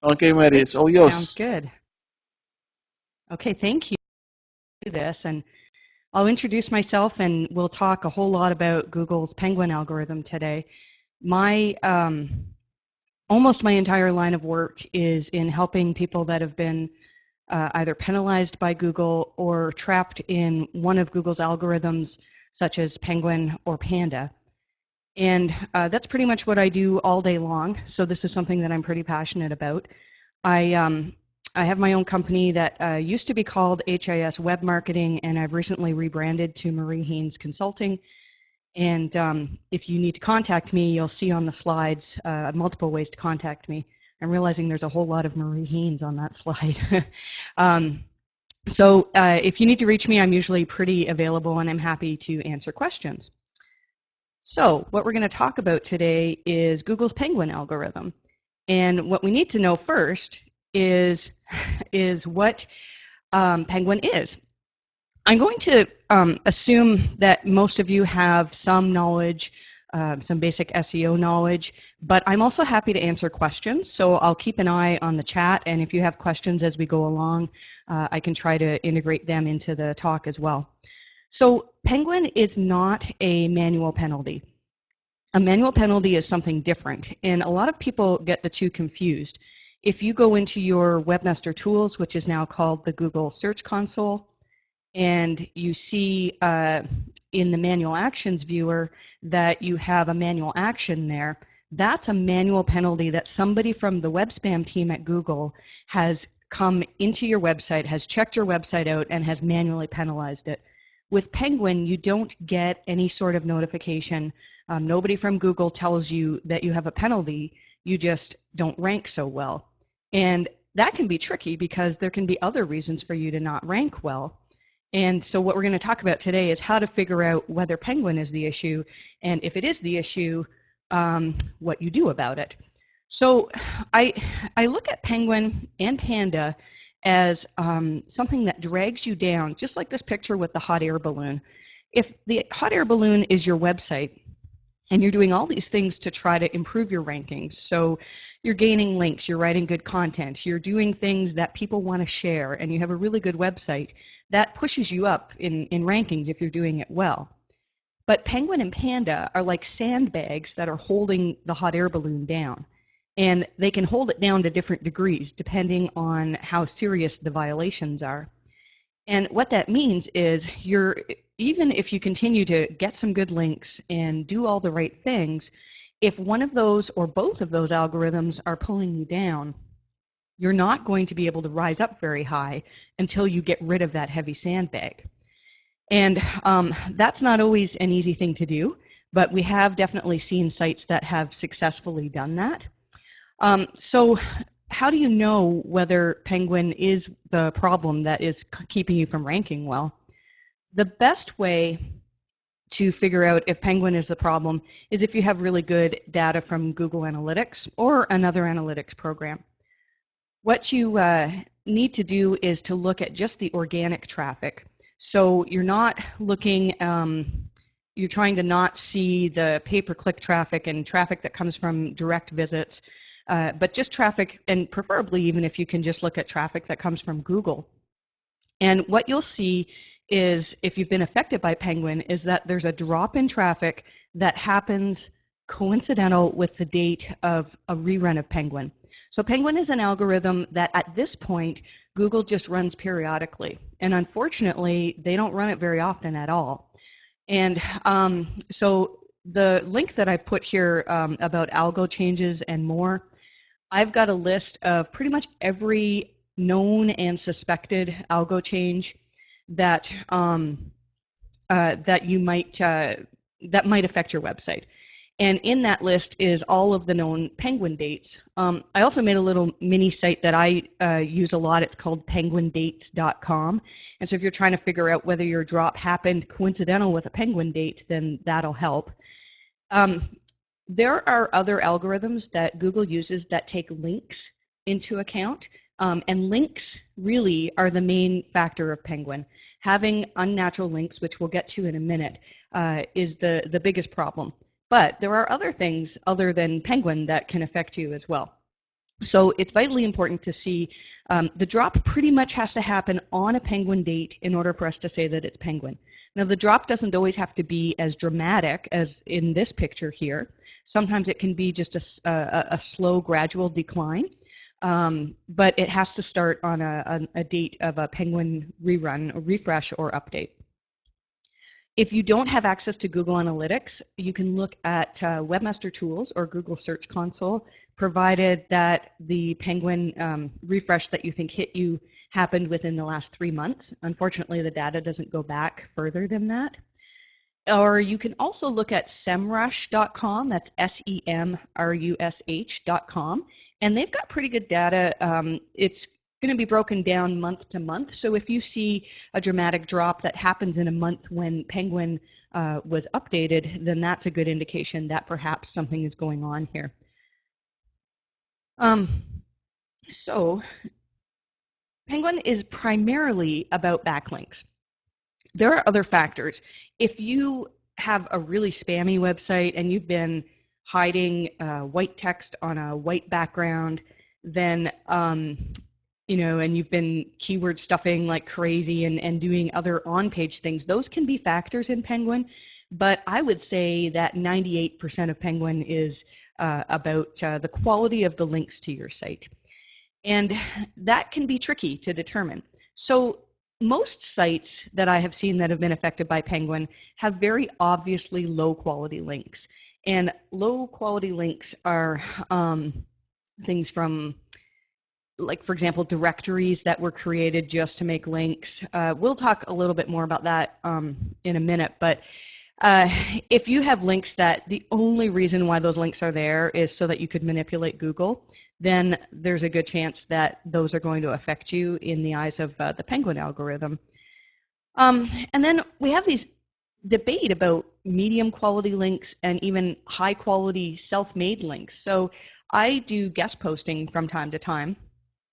Okay, Mary, Great. it's all Sounds yours. good. Okay, thank you for this. And I'll introduce myself and we'll talk a whole lot about Google's Penguin algorithm today. My almost my entire line of work is in helping people that have been either penalized by Google or trapped in one of Google's algorithms, such as Penguin or Panda. And that's pretty much what I do all day long. So this is something that I'm pretty passionate about. I have my own company that used to be called HIS Web Marketing, and I've recently rebranded to Marie Haynes Consulting. And if you need to contact me, you'll see on the slides multiple ways to contact me. I'm realizing there's a whole lot of Marie Haynes on that slide. So if you need to reach me, I'm usually pretty available and I'm happy to answer questions. So what we're going to talk about today is Google's Penguin algorithm. And what we need to know first is what Penguin is. I'm going to assume that most of you have some knowledge, some basic SEO knowledge, but I'm also happy to answer questions. So I'll keep an eye on the chat, and if you have questions as we go along, I can try to integrate them into the talk as well. So Penguin is not a manual penalty. A manual penalty is something different, and a lot of people get the two confused. If you go into your Webmaster Tools, which is now called the Google Search Console, and you see in the manual actions viewer that you have a manual action there, that's a manual penalty that somebody from the web spam team at Google has come into your website, has checked your website out, and has manually penalized it. With Penguin, you don't get any sort of notification. Nobody from Google tells you that you have a penalty. You just don't rank so well. And that can be tricky because there can be other reasons for you to not rank well. And so what we're going to talk about today is how to figure out whether Penguin is the issue, and if it is the issue, what you do about it. So I look at Penguin and Panda as something that drags you down, just like this picture with the hot air balloon. If the hot air balloon is your website, and you're doing all these things to try to improve your rankings. So you're gaining links, you're writing good content, you're doing things that people want to share, and you have a really good website. That pushes you up in rankings if you're doing it well. But Penguin and Panda are like sandbags that are holding the hot air balloon down. And they can hold it down to different degrees depending on how serious the violations are. And what that means is even if you continue to get some good links and do all the right things, if one of those or both of those algorithms are pulling you down, you're not going to be able to rise up very high until you get rid of that heavy sandbag. And that's not always an easy thing to do, but we have definitely seen sites that have successfully done that. So how do you know whether Penguin is the problem that is keeping you from ranking well? The best way to figure out if Penguin is the problem is if you have really good data from Google Analytics or another analytics program. What you need to do is to look at just the organic traffic. So you're not looking, you're trying to not see the pay-per-click traffic and traffic that comes from direct visits, but just traffic, and preferably even if you can just look at traffic that comes from Google. And what you'll see is, if you've been affected by Penguin, is that there's a drop in traffic that happens coincidental with the date of a rerun of Penguin. So Penguin is an algorithm that at this point, Google just runs periodically. And unfortunately, they don't run it very often at all. And so the link that I put here about algo changes and more, I've got a list of pretty much every known and suspected algo change that that you might that might affect your website. And in that list is all of the known Penguin dates. I also made a little mini site that I use a lot. It's called penguindates.com. And so if you're trying to figure out whether your drop happened coincidental with a Penguin date, then that'll help. There are other algorithms that Google uses that take links into account. And links really are the main factor of Penguin. Having unnatural links, which we'll get to in a minute, is the biggest problem. But there are other things other than Penguin that can affect you as well. So it's vitally important to see the drop pretty much has to happen on a penguin date in order for us to say that it's penguin. Now the drop doesn't always have to be as dramatic as in this picture here. Sometimes it can be just a slow gradual decline, but it has to start on a date of a penguin rerun, a refresh, or update. If you don't have access to Google Analytics, you can look at Webmaster Tools or Google Search Console, provided that the Penguin refresh that you think hit you happened within the last 3 months. Unfortunately, the data doesn't go back further than that. Or you can also look at semrush.com, that's semrush.com, and they've got pretty good data. It's going to be broken down month to month. So if you see a dramatic drop that happens in a month when Penguin was updated, then that's a good indication that perhaps something is going on here. So Penguin is primarily about backlinks. There are other factors. If you have a really spammy website and you've been hiding white text on a white background, then and you've been keyword stuffing like crazy and doing other on-page things, those can be factors in Penguin. But I would say that 98% of Penguin is about the quality of the links to your site. And that can be tricky to determine. So most sites that I have seen that have been affected by Penguin have very obviously low quality links. And low quality links are things from, like, for example, directories that were created just to make links. We'll talk a little bit more about that in a minute, but if you have links that the only reason why those links are there is so that you could manipulate Google, then there's a good chance that those are going to affect you in the eyes of the Penguin algorithm. And then we have these debate about medium quality links and even high quality self-made links. So I do guest posting from time to time,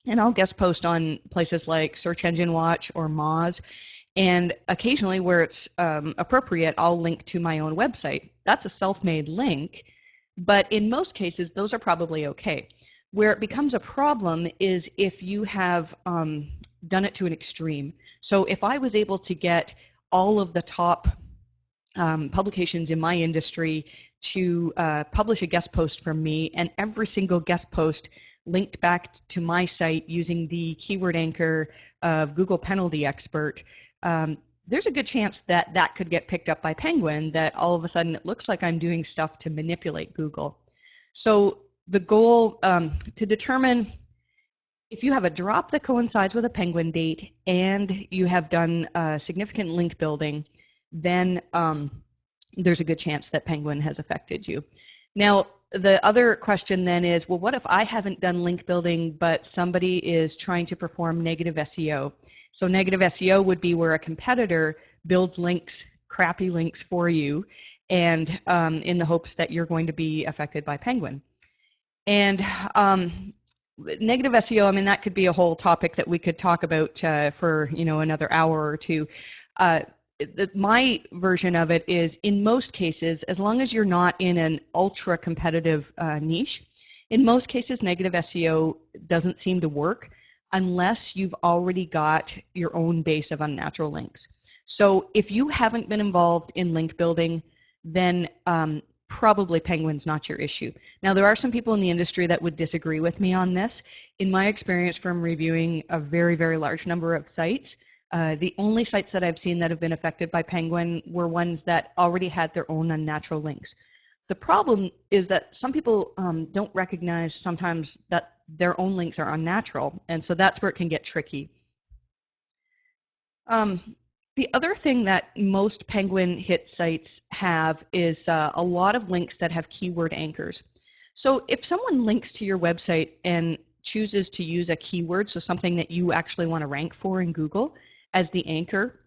and I'll guest post on places like Search Engine Watch or Moz. And occasionally, where it's appropriate, I'll link to my own website. That's a self-made link, but in most cases, those are probably okay. Where it becomes a problem is if you have done it to an extreme. So if I was able to get all of the top publications in my industry to publish a guest post from me, and every single guest post linked back to my site using the keyword anchor of Google Penalty Expert, there's a good chance that that could get picked up by Penguin, that all of a sudden it looks like I'm doing stuff to manipulate Google. So the goal to determine if you have a drop that coincides with a Penguin date and you have done significant link building, then there's a good chance that Penguin has affected you. Now, the other question then is, well, what if I haven't done link building, but somebody is trying to perform negative SEO? So negative SEO would be where a competitor builds links, crappy links for you, and in the hopes that you're going to be affected by Penguin. And negative SEO, I mean, that could be a whole topic that we could talk about for another hour or two. My version of it is, in most cases, as long as you're not in an ultra competitive niche, in most cases negative SEO doesn't seem to work unless you've already got your own base of unnatural links. So if you haven't been involved in link building, then probably Penguin's not your issue. Now, there are some people in the industry that would disagree with me on this. In my experience from reviewing a very, very large number of sites, the only sites that I've seen that have been affected by Penguin were ones that already had their own unnatural links. The problem is that some people don't recognize sometimes that their own links are unnatural, and so that's where it can get tricky. The other thing that most Penguin hit sites have is a lot of links that have keyword anchors. So if someone links to your website and chooses to use a keyword, so something that you actually want to rank for in Google, as the anchor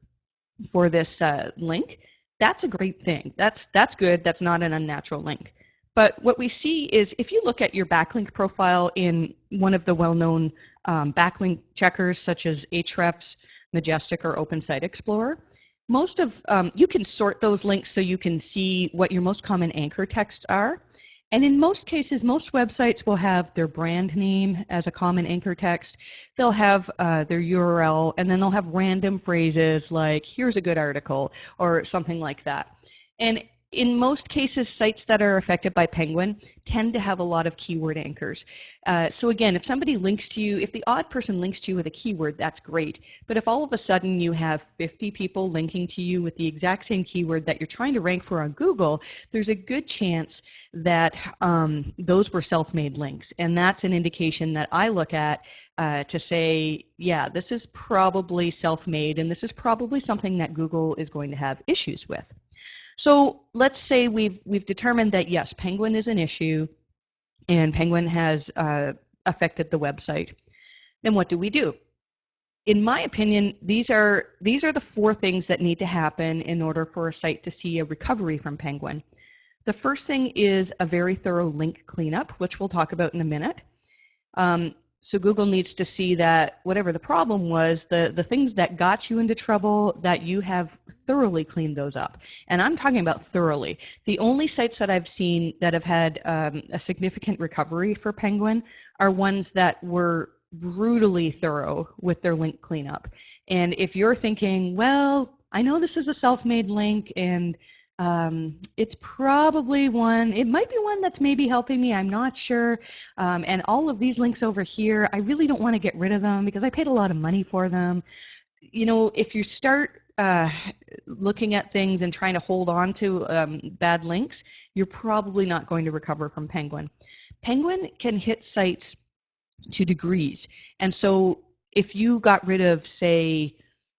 for this link, that's a great thing. That's good. That's not an unnatural link. But what we see is, if you look at your backlink profile in one of the well-known backlink checkers such as Ahrefs, Majestic, or Open Site Explorer, most of you can sort those links so you can see what your most common anchor texts are. And in most cases, most websites will have their brand name as a common anchor text. They'll have their URL, and then they'll have random phrases like, here's a good article, or something like that. And in most cases, sites that are affected by Penguin tend to have a lot of keyword anchors. So again, if somebody links to you, if the odd person links to you with a keyword, that's great. But if all of a sudden you have 50 people linking to you with the exact same keyword that you're trying to rank for on Google, there's a good chance that those were self-made links. And that's an indication that I look at to say, yeah, this is probably self-made, and this is probably something that Google is going to have issues with. So let's say we've determined that yes, Penguin is an issue, and Penguin has affected the website. Then what do we do? In my opinion, these are the four things that need to happen in order for a site to see a recovery from Penguin. The first thing is a very thorough link cleanup, which we'll talk about in a minute. So Google needs to see that whatever the problem was, the things that got you into trouble, that you have thoroughly cleaned those up. And I'm talking about thoroughly. The only sites that I've seen that have had a significant recovery for Penguin are ones that were brutally thorough with their link cleanup. And if you're thinking, well, I know this is a self-made link, and it's probably one, it might be one that's maybe helping me, I'm not sure. And all of these links over here, I really don't want to get rid of them because I paid a lot of money for them. You know, if you start looking at things and trying to hold on to bad links, you're probably not going to recover from Penguin. Penguin can hit sites to degrees. And so if you got rid of, say,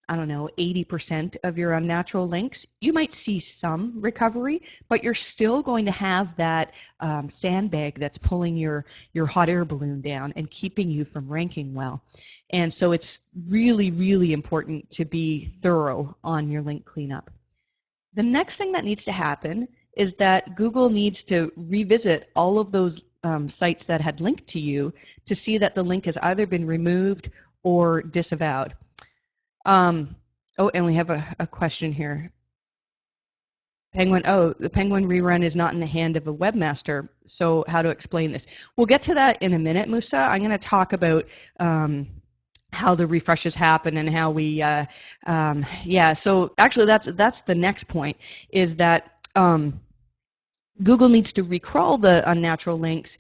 I don't know, 80% of your unnatural links, you might see some recovery, but you're still going to have that sandbag that's pulling your hot air balloon down and keeping you from ranking well. And so it's really, really important to be thorough on your link cleanup. The next thing that needs to happen is that Google needs to revisit all of those sites that had linked to you to see that the link has either been removed or disavowed. Oh, and we have a question here. Penguin, oh, the Penguin rerun is not in the hand of a webmaster, so how to explain this? We'll get to that in a minute, Musa. I'm going to talk about how the refreshes happen and how we, yeah, so actually that's the next point, is that Google needs to recrawl the unnatural links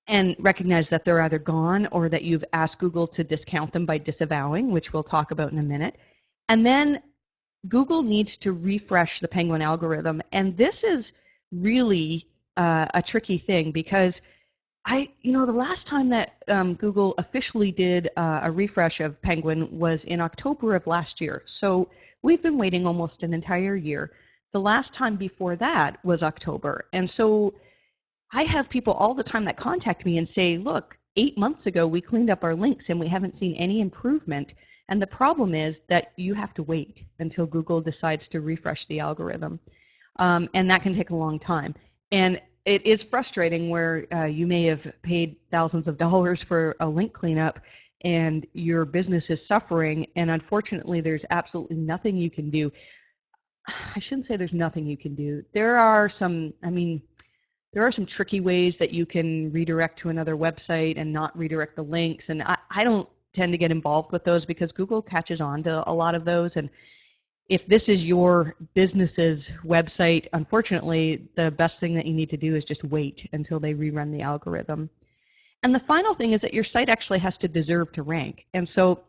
and recognize that they're either gone or that you've asked Google to discount them by disavowing, which we'll talk about in a minute. And then Google needs to refresh the Penguin algorithm. And this is really a tricky thing because the last time that Google officially did a refresh of Penguin was in October of last year. So we've been waiting almost an entire year. The last time before that was October. And so I have people all the time that contact me and say, look, 8 months ago we cleaned up our links and we haven't seen any improvement. And the problem is that you have to wait until Google decides to refresh the algorithm. And that can take a long time. And it is frustrating where you may have paid thousands of dollars for a link cleanup and your business is suffering. And unfortunately, there's absolutely nothing you can do. I shouldn't say there's nothing you can do. There are some tricky ways that you can redirect to another website and not redirect the links. And I don't tend to get involved with those because Google catches on to a lot of those. And if this is your business's website, unfortunately, the best thing that you need to do is just wait until they rerun the algorithm. And the final thing is that your site actually has to deserve to rank. And so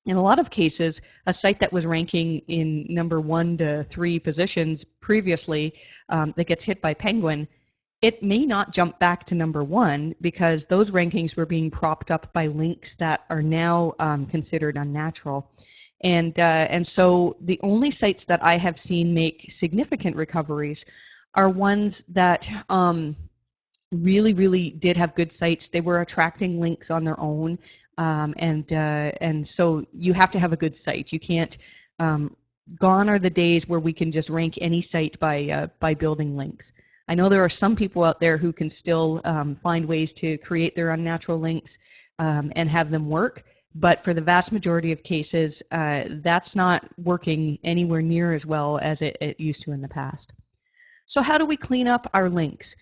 in a lot of cases, a site that was ranking in number 1 to 3 positions previously that gets hit by Penguin, it may not jump back to number 1 because those rankings were being propped up by links that are now considered unnatural. And so the only sites that I have seen make significant recoveries are ones that really, really did have good sites. They were attracting links on their own. And so you have to have a good site. You can't, gone are the days where we can just rank any site by building links. I know there are some people out there who can still find ways to create their unnatural links and have them work, but for the vast majority of cases, that's not working anywhere near as well as it used to in the past. So how do we clean up our links?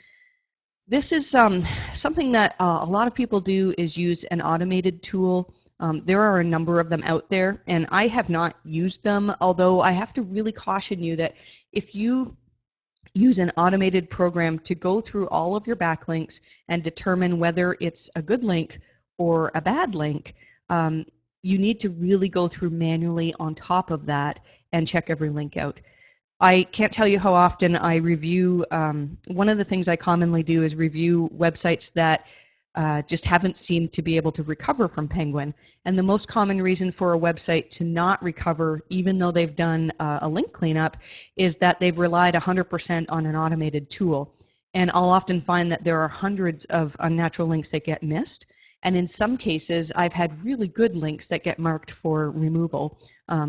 This is something that a lot of people do is use an automated tool. There are a number of them out there, and I have not used them, although I have to really caution you that if you use an automated program to go through all of your backlinks and determine whether it's a good link or a bad link, you need to really go through manually on top of that and check every link out. I can't tell you how often I review, one of the things I commonly do is review websites that just haven't seemed to be able to recover from Penguin. And the most common reason for a website to not recover, even though they've done a link cleanup, is that they've relied 100% on an automated tool. And I'll often find that there are hundreds of unnatural links that get missed. And in some cases, I've had really good links that get marked for removal,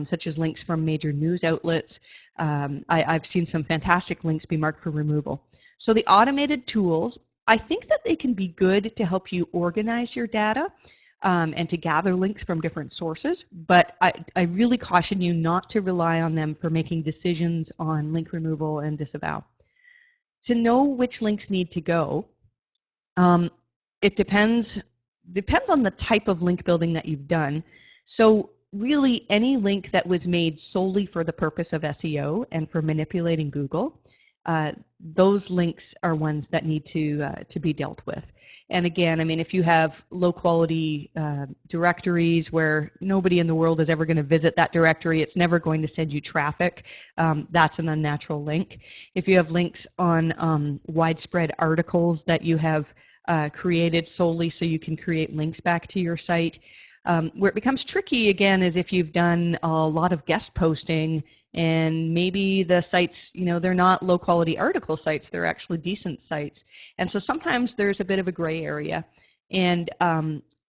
such as links from major news outlets. I've seen some fantastic links be marked for removal. So the automated tools, I think that they can be good to help you organize your data and to gather links from different sources, but I really caution you not to rely on them for making decisions on link removal and disavow. To know which links need to go, it depends on the type of link building that you've done. So really any link that was made solely for the purpose of SEO and for manipulating Google, those links are ones that need to be dealt with. And again, I mean, if you have low quality directories where nobody in the world is ever going to visit that directory, it's never going to send you traffic, that's an unnatural link. If you have links on widespread articles that you have created solely so you can create links back to your site, where it becomes tricky again is if you've done a lot of guest posting and maybe the sites, you know, they're not low quality article sites, they're actually decent sites. And so sometimes there's a bit of a gray area. And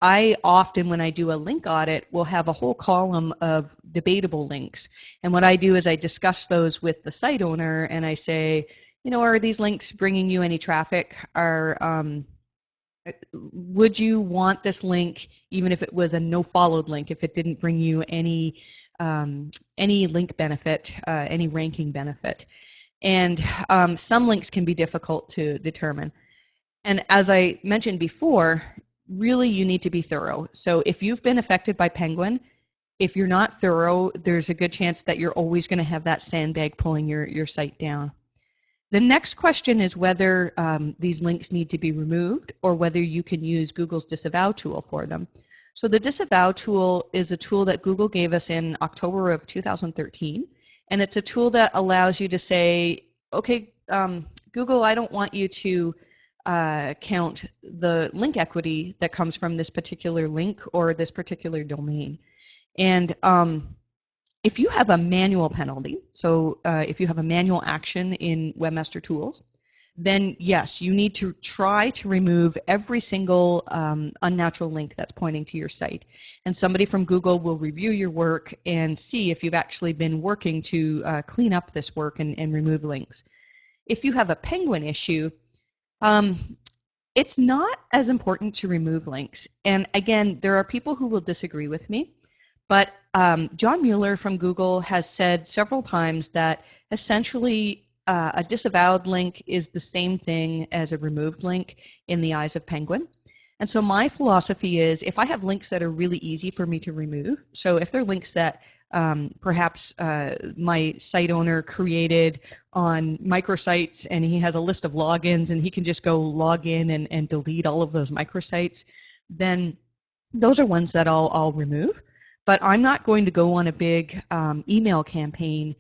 I often, when I do a link audit, will have a whole column of debatable links. And what I do is I discuss those with the site owner and I say, you know, are these links bringing you any traffic? Would you want this link even if it was a no followed link, if it didn't bring you any link benefit, any ranking benefit? And some links can be difficult to determine. And as I mentioned before, really you need to be thorough. So if you've been affected by Penguin, if you're not thorough, there's a good chance that you're always going to have that sandbag pulling your site down. The next question is whether these links need to be removed or whether you can use Google's disavow tool for them. So the disavow tool is a tool that Google gave us in October of 2013, and it's a tool that allows you to say, okay, Google, I don't want you to count the link equity that comes from this particular link or this particular domain. And if you have a manual penalty, so if you have a manual action in Webmaster Tools, then yes, you need to try to remove every single unnatural link that's pointing to your site. And somebody from Google will review your work and see if you've actually been working to clean up this work and remove links. If you have a Penguin issue, it's not as important to remove links. And again, there are people who will disagree with me. But John Mueller from Google has said several times that essentially a disavowed link is the same thing as a removed link in the eyes of Penguin. And so my philosophy is if I have links that are really easy for me to remove, so if they're links that perhaps my site owner created on microsites and he has a list of logins and he can just go log in and delete all of those microsites, then those are ones that I'll remove. But I'm not going to go on a big email campaign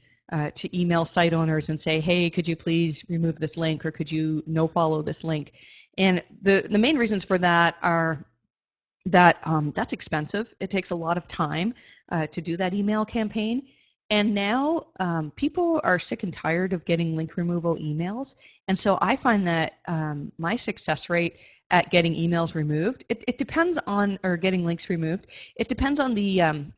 to email site owners and say, hey, could you please remove this link or could you no follow this link? And the main reasons for that are that that's expensive. It takes a lot of time to do that email campaign. And now people are sick and tired of getting link removal emails. And so I find that my success rate at getting emails removed, it depends on, or getting links removed, it depends on the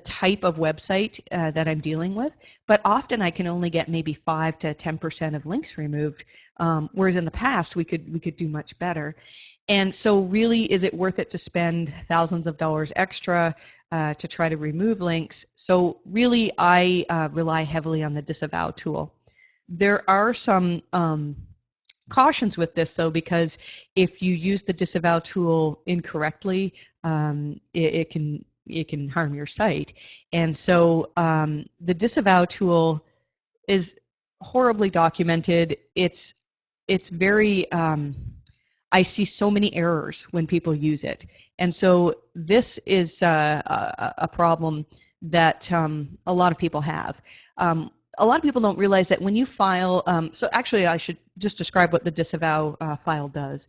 type of website that I'm dealing with, but often I can only get maybe 5 to 10% of links removed, whereas in the past we could do much better. And so really, is it worth it to spend thousands of dollars extra to try to remove links? So really, I rely heavily on the disavow tool. There are some cautions with this, though, because if you use the disavow tool incorrectly, it can harm your site. And so the disavow tool is horribly documented. It's very I see so many errors when people use it, and so this is a problem that a lot of people have. A lot of people don't realize that when you file, so actually I should just describe what the disavow file does.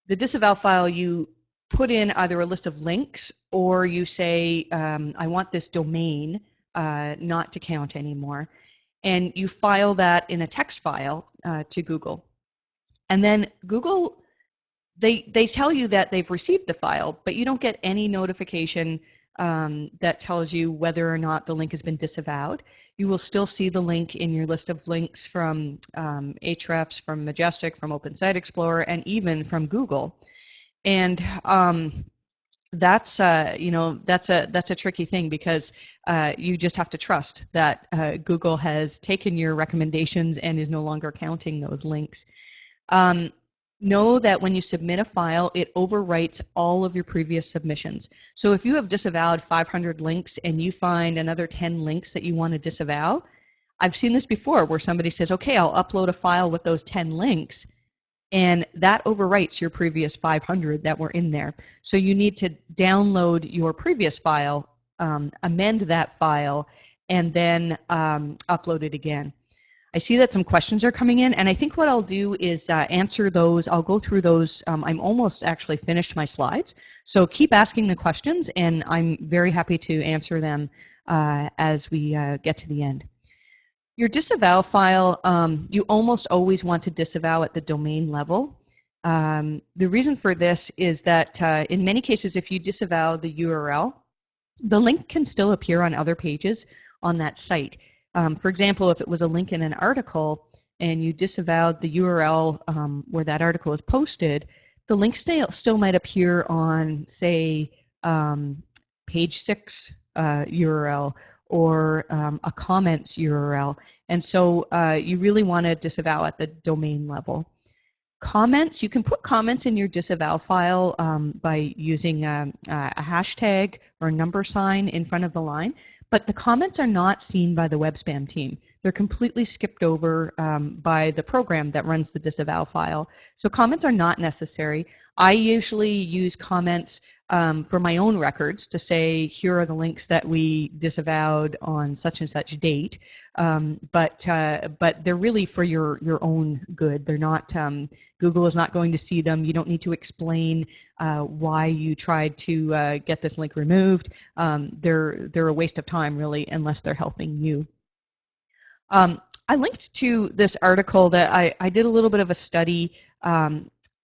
The disavow file, you put in either a list of links or you say, I want this domain not to count anymore. And you file that in a text file to Google. And then Google, they tell you that they've received the file, but you don't get any notification that tells you whether or not the link has been disavowed. You will still see the link in your list of links from Ahrefs, from Majestic, from Open Site Explorer, and even from Google. And that's that's a tricky thing, because you just have to trust that Google has taken your recommendations and is no longer counting those links. Know that when you submit a file, it overwrites all of your previous submissions. So if you have disavowed 500 links and you find another 10 links that you want to disavow, I've seen this before where somebody says, okay, I'll upload a file with those 10 links, and that overwrites your previous 500 that were in there. So you need to download your previous file, amend that file, and then upload it again. I see that some questions are coming in, and I think what I'll do is answer those. I'll go through those. I'm almost actually finished my slides, so keep asking the questions, and I'm very happy to answer them as we get to the end. Your disavow file, you almost always want to disavow at the domain level. The reason for this is that in many cases, if you disavow the URL, the link can still appear on other pages on that site. For example, if it was a link in an article and you disavowed the URL where that article is posted, the link still might appear on, say, page 6 URL or a comments URL. And so you really want to disavow at the domain level. Comments, you can put comments in your disavow file by using a hashtag or a number sign in front of the line, but the comments are not seen by the web spam team. They're completely skipped over by the program that runs the disavow file. So comments are not necessary. I usually use comments for my own records to say, here are the links that we disavowed on such and such date, but they're really for your own good. They're not, Google is not going to see them. You don't need to explain why you tried to get this link removed. They're a waste of time, really, unless they're helping you. I linked to this article that I did a little bit of a study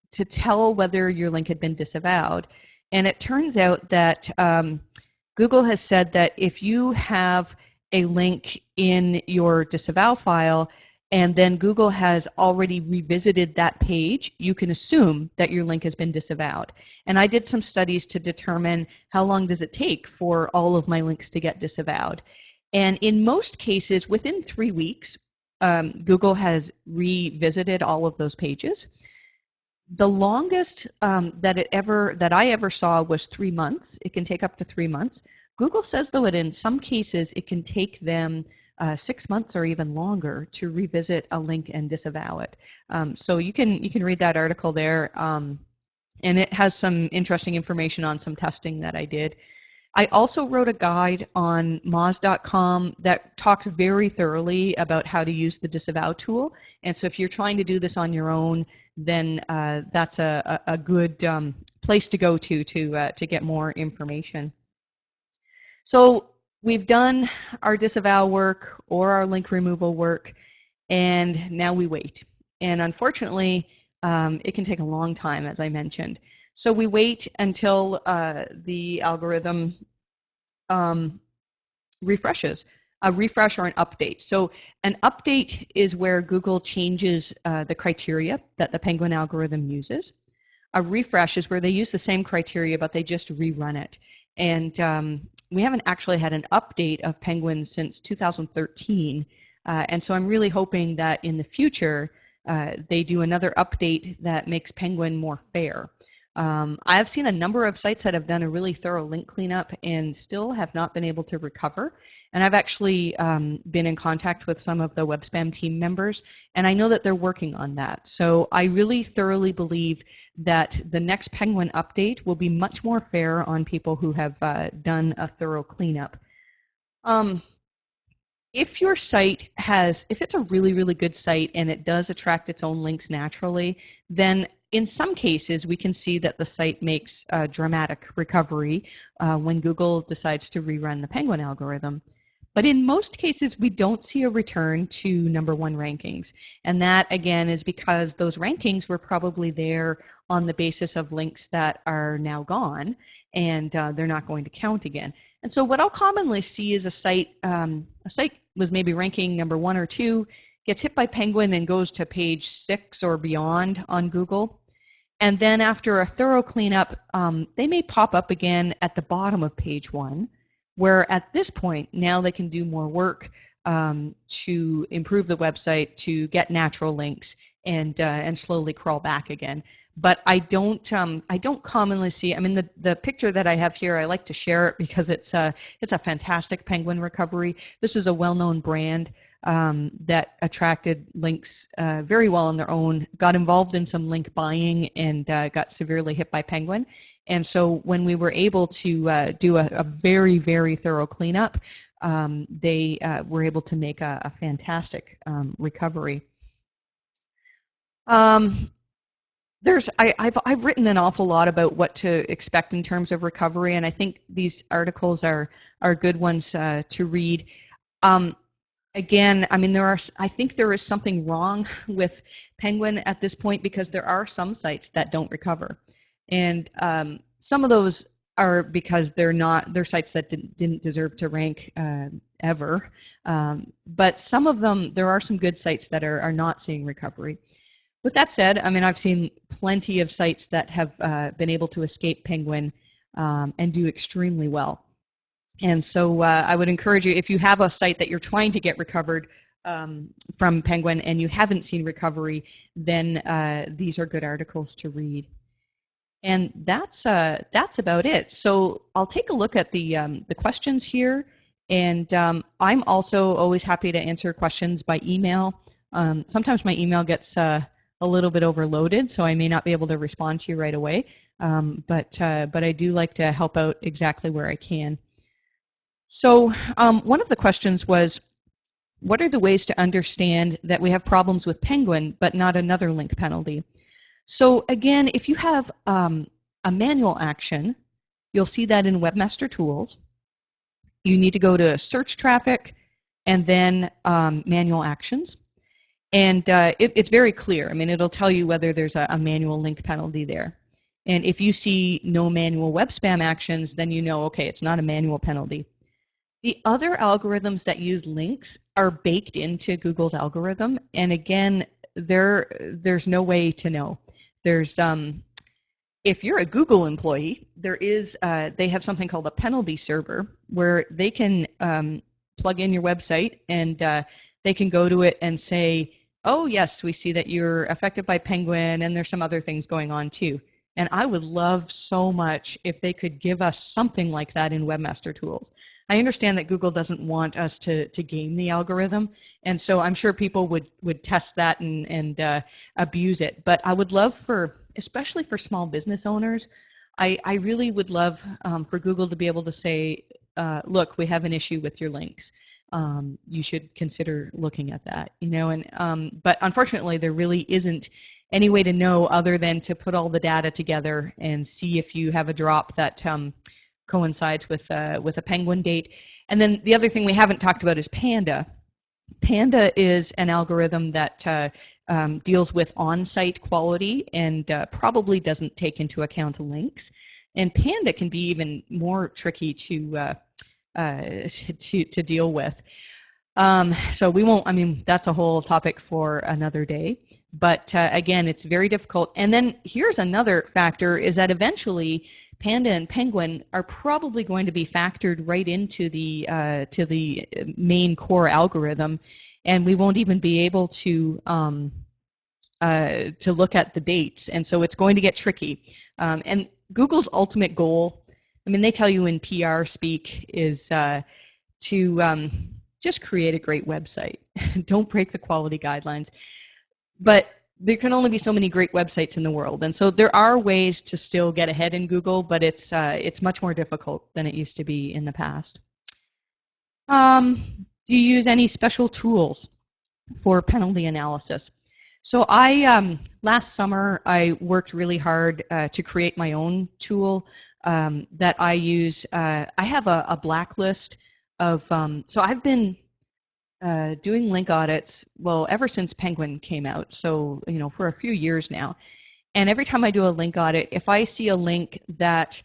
to tell whether your link had been disavowed. And it turns out that Google has said that if you have a link in your disavow file and then Google has already revisited that page, you can assume that your link has been disavowed. And I did some studies to determine how long does it take for all of my links to get disavowed. And in most cases, within 3 weeks, Google has revisited all of those pages. The longest that I ever saw was 3 months. It can take up to 3 months. Google says, though, that in some cases it can take them 6 months or even longer to revisit a link and disavow it. So you can read that article there, and it has some interesting information on some testing that I did. I also wrote a guide on moz.com that talks very thoroughly about how to use the disavow tool. And so if you're trying to do this on your own, then that's a good place to go to get more information. So we've done our disavow work or our link removal work, and now we wait. And unfortunately, it can take a long time, as I mentioned. So we wait until the algorithm refreshes, a refresh or an update. So an update is where Google changes the criteria that the Penguin algorithm uses. A refresh is where they use the same criteria, but they just rerun it. And we haven't actually had an update of Penguin since 2013. And so I'm really hoping that in the future, they do another update that makes Penguin more fair. I've seen a number of sites that have done a really thorough link cleanup and still have not been able to recover. And I've actually been in contact with some of the web spam team members, and I know that they're working on that. So I really thoroughly believe that the next Penguin update will be much more fair on people who have done a thorough cleanup. If your site if it's a really, really good site and it does attract its own links naturally, then in some cases we can see that the site makes a dramatic recovery when Google decides to rerun the Penguin algorithm. But in most cases, we don't see a return to #1 rankings. And that, again, is because those rankings were probably there on the basis of links that are now gone, and they're not going to count again. And so what I'll commonly see is a site was maybe ranking #1 or 2, gets hit by Penguin and goes to page 6 or beyond on Google. And then after a thorough cleanup, they may pop up again at the bottom of page 1, where at this point, now they can do more work to improve the website, to get natural links, and slowly crawl back again. But I don't commonly see. I mean, the picture that I have here, I like to share it because it's a fantastic Penguin recovery. This is a well-known brand that attracted links very well on their own, got involved in some link buying, and got severely hit by Penguin. And so when we were able to do a very, very thorough cleanup, they were able to make a fantastic recovery. I've written an awful lot about what to expect in terms of recovery, and I think these articles are good ones to read. Again, I mean, I think there is something wrong with Penguin at this point because there are some sites that don't recover. And some of those are because they're sites that didn't deserve to rank ever. But some of them, there are some good sites that are not seeing recovery. With that said, I mean, I've seen plenty of sites that have been able to escape Penguin and do extremely well. And so I would encourage you, if you have a site that you're trying to get recovered from Penguin and you haven't seen recovery, then these are good articles to read. And that's about it. So I'll take a look at the questions here, and I'm also always happy to answer questions by email. Sometimes my email gets a little bit overloaded, so I may not be able to respond to you right away. But I do like to help out exactly where I can. So one of the questions was, what are the ways to understand that we have problems with Penguin but not another link penalty? So again, if you have a manual action, you'll see that in Webmaster Tools. You need to go to Search Traffic and then Manual Actions. And it's very clear. I mean, it'll tell you whether there's a manual link penalty there. And if you see no manual web spam actions, then you know, okay, it's not a manual penalty. The other algorithms that use links are baked into Google's algorithm, and again, there's no way to know. There's if you're a Google employee, they have something called a penalty server where they can plug in your website and they can go to it and say, oh yes, we see that you're affected by Penguin and there's some other things going on too. And I would love so much if they could give us something like that in Webmaster Tools. I understand that Google doesn't want us to game the algorithm, and so I'm sure people would test that and abuse it. But I would love especially for small business owners, I really would love for Google to be able to say, look, we have an issue with your links. You should consider looking at that, you know. And but unfortunately, there really isn't any way to know other than to put all the data together and see if you have a drop that coincides with a Penguin date. And then the other thing we haven't talked about is Panda. Panda is an algorithm that deals with on-site quality and probably doesn't take into account links. And Panda can be even more tricky to deal with. So we won't, I mean, that's a whole topic for another day. But again, it's very difficult. And then here's another factor is that eventually Panda and Penguin are probably going to be factored right into the main core algorithm, and we won't even be able to to look at the dates, and so it's going to get tricky. And Google's ultimate goal, I mean, they tell you in PR speak, is to just create a great website. Don't break the quality guidelines. But there can only be so many great websites in the world, and so there are ways to still get ahead in Google, but it's much more difficult than it used to be in the past. Do you use any special tools for penalty analysis? So last summer I worked really hard to create my own tool that I use. I have a blacklist of, so I've been doing link audits, well, ever since Penguin came out, so, for a few years now. And every time I do a link audit, if I see a link that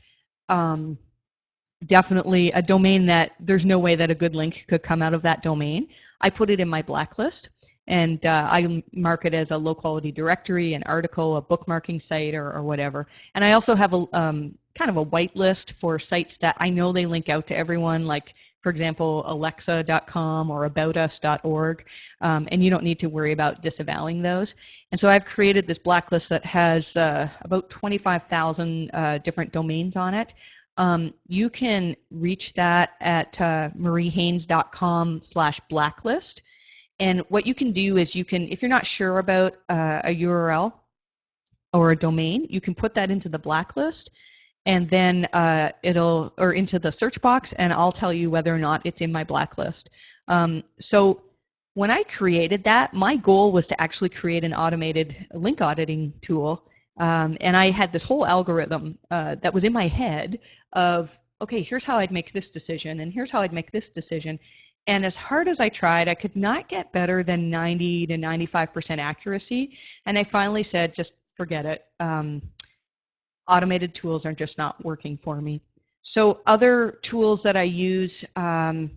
definitely a domain that there's no way that a good link could come out of that domain, I put it in my blacklist, and I mark it as a low quality directory, an article, a bookmarking site, or whatever. And I also have a kind of a whitelist for sites that I know they link out to everyone, like, for example, alexa.com or aboutus.org, and you don't need to worry about disavowing those. And so I've created this blacklist that has about 25,000 different domains on it. You can reach that at mariehaynes.com/blacklist. And what you can do is you can, if you're not sure about a URL or a domain, you can put that into the blacklist, and then or into the search box, and I'll tell you whether or not it's in my blacklist. So when I created that, my goal was to actually create an automated link auditing tool. And I had this whole algorithm that was in my head of, okay, here's how I'd make this decision, and here's how I'd make this decision. And as hard as I tried, I could not get better than 90 to 95% accuracy. And I finally said, just forget it. Automated tools are just not working for me. So other tools that I use, I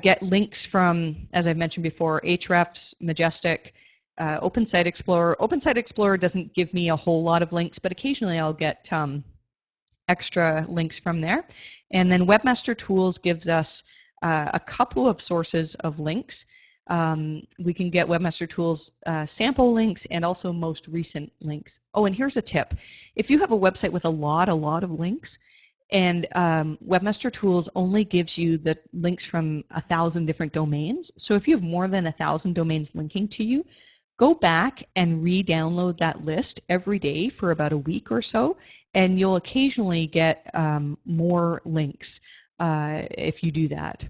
get links from, as I've mentioned before, Ahrefs, Majestic, Open Site Explorer. Open Site Explorer doesn't give me a whole lot of links, but occasionally I'll get extra links from there. And then Webmaster Tools gives us a couple of sources of links. We can get Webmaster Tools sample links and also most recent links. Oh, and here's a tip. If you have a website with a lot of links, and Webmaster Tools only gives you the links from 1,000 different domains. So if you have more than 1,000 domains linking to you, go back and re-download that list every day for about a week or so, and you'll occasionally get more links if you do that.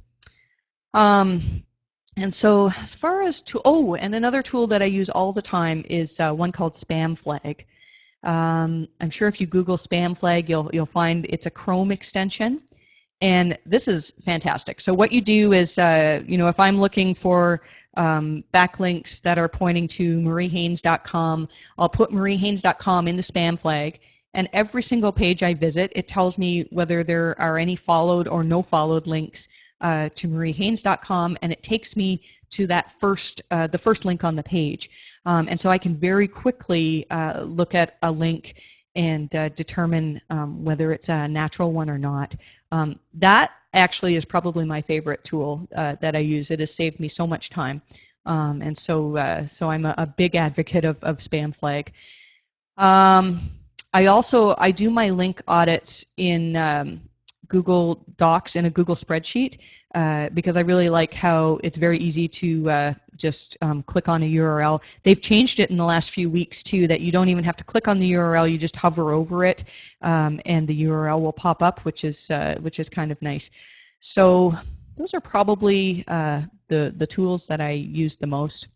And so as far as and another tool that I use all the time is one called Spam Flag. I'm sure if you Google Spam Flag, you'll find it's a Chrome extension, and this is fantastic. So what you do is, if I'm looking for backlinks that are pointing to mariehaynes.com, I'll put mariehaynes.com into Spam Flag, and every single page I visit, it tells me whether there are any followed or no followed links to mariehaynes.com, and it takes me to that the first link on the page. And so I can very quickly look at a link and determine whether it's a natural one or not. That actually is probably my favorite tool that I use. It has saved me so much time. And so I'm a big advocate of Spam Flag. I do my link audits in Google Docs in a Google spreadsheet because I really like how it's very easy to just click on a URL. They've changed it in the last few weeks too, that you don't even have to click on the URL, you just hover over it and the URL will pop up, which is kind of nice. So those are probably the tools that I use the most.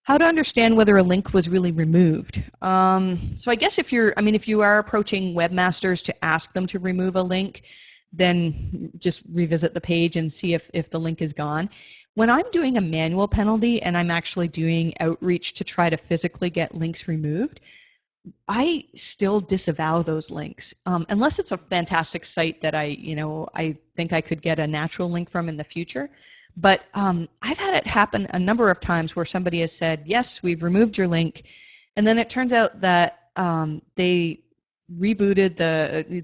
How to understand whether a link was really removed. So I guess if you are approaching webmasters to ask them to remove a link, then just revisit the page and see if the link is gone. When I'm doing a manual penalty and I'm actually doing outreach to try to physically get links removed, I still disavow those links unless it's a fantastic site that I think I could get a natural link from in the future. But I've had it happen a number of times where somebody has said, yes, we've removed your link, and then it turns out that they rebooted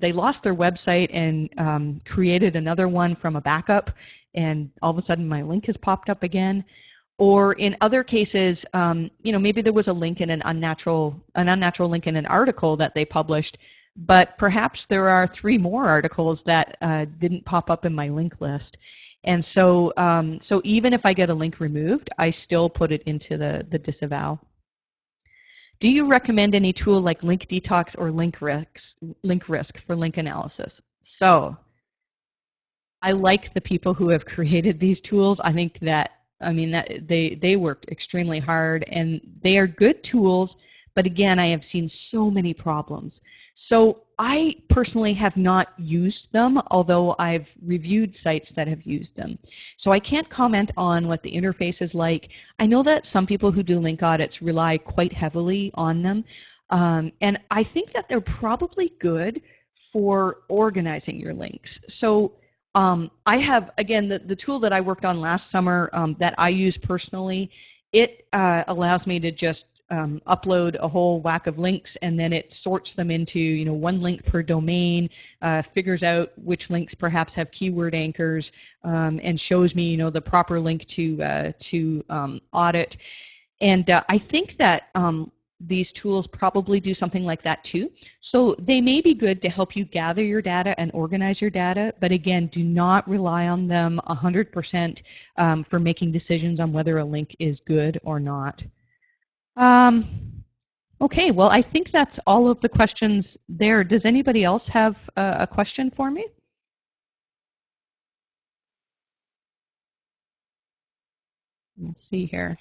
they lost their website and created another one from a backup, and all of a sudden my link has popped up again. Or in other cases, maybe there was a link in an unnatural link in an article that they published, but perhaps there are 3 more articles that didn't pop up in my link list. And so, so even if I get a link removed, I still put it into the disavow. Do you recommend any tool like Link Detox or Link Risk for link analysis? So I like the people who have created these tools. I think that, that they worked extremely hard and they are good tools, but again, I have seen so many problems. So I personally have not used them, although I've reviewed sites that have used them. So I can't comment on what the interface is like. I know that some people who do link audits rely quite heavily on them. And I think that they're probably good for organizing your links. So I have, again, the tool that I worked on last summer that I use personally, it allows me to just upload a whole whack of links, and then it sorts them into, 1 link per domain, figures out which links perhaps have keyword anchors, and shows me, the proper link to audit. And I think that these tools probably do something like that too. So they may be good to help you gather your data and organize your data, but again, do not rely on them 100% for making decisions on whether a link is good or not. Okay, well, I think that's all of the questions there. Does anybody else have a question for me? Let's see here.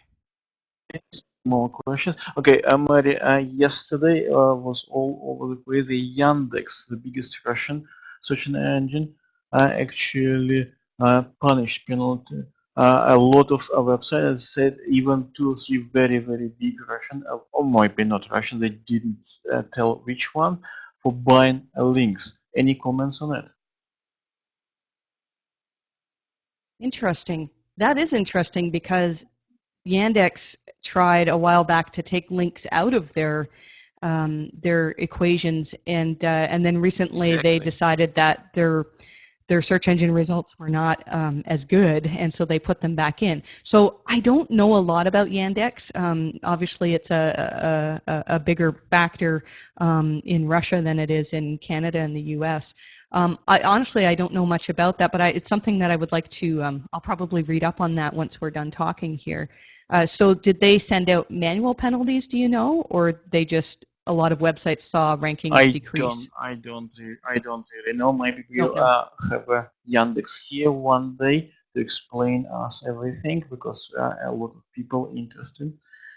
More questions. Okay, Marie, yesterday was all over the place. The Yandex, the biggest Russian search engine, actually punished penalty. A lot of websites said even 2 or 3 very, very big Russian, or maybe not Russian, they didn't tell which one, for buying links. Any comments on it? Interesting. That is interesting because Yandex tried a while back to take links out of their equations, and then recently they decided that their search engine results were not as good, and so they put them back in. So I don't know a lot about Yandex. Obviously, it's a bigger factor in Russia than it is in Canada and the U.S. I don't know much about that, but it's something that I would like to. I'll probably read up on that once we're done talking here. So did they send out manual penalties, do you know, or they just a lot of websites saw rankings decrease? I don't really know. Maybe Don't we'll know. have a Yandex here one day to explain us everything, because a lot of people interested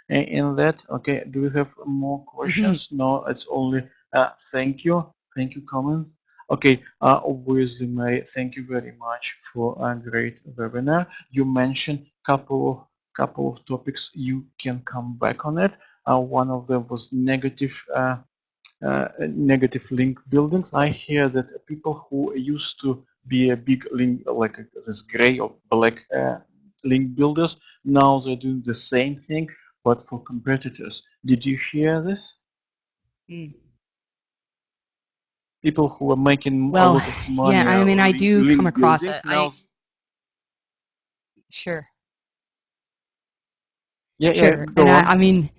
in that. Okay, do we have more questions? No, it's only thank you comments. Okay, obviously, Mary, thank you very much for a great webinar. You mentioned couple of topics. You can come back on it. One of them was negative link buildings. I hear that people who used to be a big link, like this gray or black link builders, now they're doing the same thing, but for competitors. Did you hear this? Mm. People who are making a Well, lot of money yeah, I do come link across building it. now. Sure, Yeah, sure, go and on.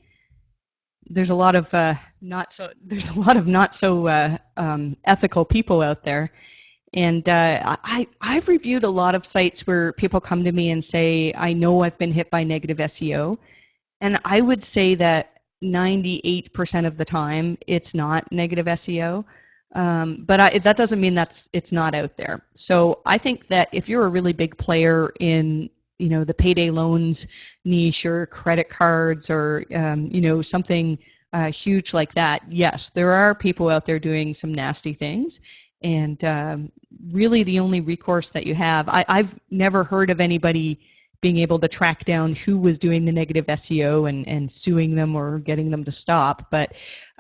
there's a lot of not so ethical people out there. And I've reviewed a lot of sites where people come to me and say, I know I've been hit by negative SEO. And I would say that 98% of the time it's not negative SEO. But that doesn't mean it's not out there. So I think that if you're a really big player in the payday loans niche or credit cards or something huge like that, yes, there are people out there doing some nasty things. And really the only recourse that you have, I've never heard of anybody being able to track down who was doing the negative SEO and suing them or getting them to stop. But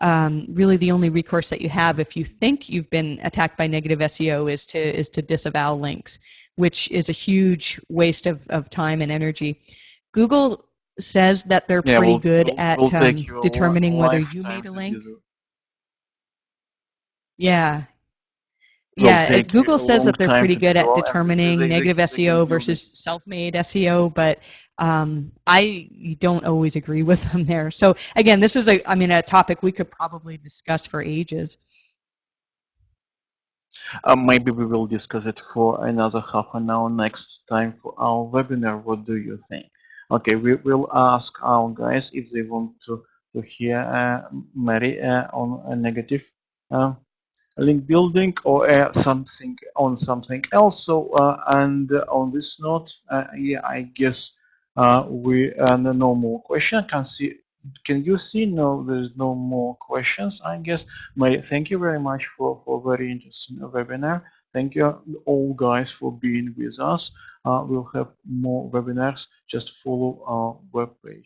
really the only recourse that you have if you think you've been attacked by negative SEO is to disavow links, which is a huge waste of time and energy. Google says that they're Yeah, pretty good at will take you determining a whether you made lifetime a to link. do. Yeah, will Yeah, take Google a says long that they're time pretty to good at disavow, and determining negative they can SEO build it. versus self-made SEO, but I don't always agree with them there. So again, this is a topic we could probably discuss for ages. Maybe we will discuss it for another half an hour next time for our webinar. What do you think? Okay, we will ask our guys if they want to hear Mary on a negative uh, link building or something on something else. So and on this note, yeah, I guess we no more question. Can you see? No, there's no more questions. I guess. Mary, thank you very much for very interesting webinar. Thank you all guys for being with us. We'll have more webinars. Just follow our webpage.